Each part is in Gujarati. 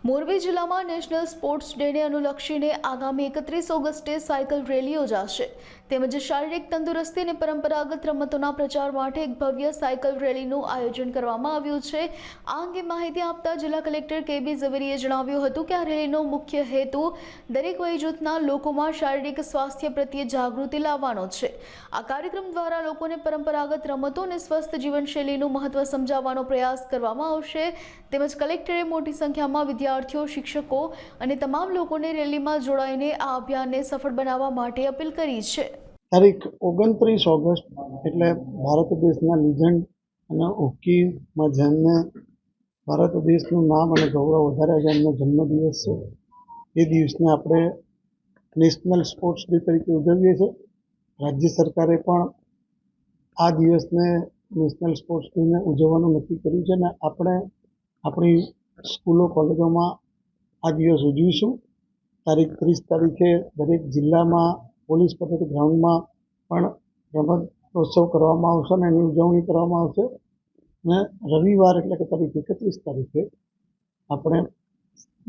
મોરબી જિલ્લામાં નેશનલ સ્પોર્ટ્સ ડેને અનુલક્ષીને આગામી 31 ઓગસ્ટે સાયકલ રેલી યોજાશે તેમજ શારીરિક તંદુરસ્તી અને પરંપરાગત રમતોના પ્રચાર માટે એક ભવ્ય સાયકલ રેલીનું આયોજન કરવામાં આવ્યું છે। આ અંગે માહિતી આપતા જિલ્લા કલેક્ટર કેબી ઝવેરીએ જણાવ્યું હતું કે આ રેલીનો મુખ્ય હેતુ દરેક વયજૂથના લોકોમાં શારીરિક સ્વાસ્થ્ય પ્રત્યે જાગૃતિ લાવવાનો છે। આ કાર્યક્રમ દ્વારા લોકોને પરંપરાગત રમતો અને સ્વસ્થ જીવનશૈલીનું મહત્વ સમજાવવાનો પ્રયાસ કરવામાં આવશે તેમજ કલેક્ટરે મોટી સંખ્યામાં વિદ્યાર્થીઓ, શિક્ષકો અને તમામ લોકોને રેલીમાં જોડાઈને આ અભિયાનને સફળ બનાવવા માટે અપીલ કરી છે। તારીખ 29 ઓગસ્ટ એટલે ભારત દેશના લીજેન્ડ અને હોકીમાં જેમને ભારત દેશનું નામ અને ગૌરવ વધાર્યા છે એમનો જન્મદિવસ છે। એ દિવસને આપણે નેશનલ સ્પોર્ટ્સ ડે તરીકે ઉજવીએ છીએ। રાજ્ય સરકારે પણ આ દિવસને નેશનલ સ્પોર્ટ્સ ડેને ઉજવવાનું નક્કી કર્યું છે અને આપણે આપણી સ્કૂલો કોલેજોમાં આ દિવસ ઉજવીશું। તારીખ 30 તારીખે દરેક જિલ્લામાં પોલીસ પરેડ ગ્રાઉન્ડમાં પણ રમતોત્સવ કરવામાં આવશે અને એની ઉજવણી કરવામાં આવશે અને રવિવાર એટલે કે તારીખ 31 તારીખે આપણે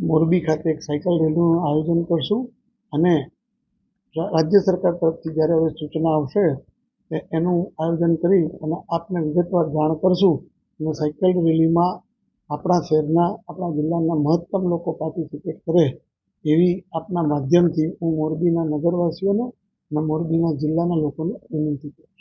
મોરબી ખાતે એક સાયકલ રેલીનું આયોજન કરશું અને રાજ્ય સરકાર તરફથી જ્યારે હવે સૂચના આવશે એનું આયોજન કરી અને આપને વિગતવાર જાણ કરશું અને સાયકલ રેલીમાં આપણા શહેરના, આપણા જિલ્લાના મહત્તમ લોકો પાર્ટિસિપેટ કરે એવી આપના માધ્યમથી હું મોરબીના નગરવાસીઓને અને મોરબીના જિલ્લાના લોકોને વિનંતી કરું।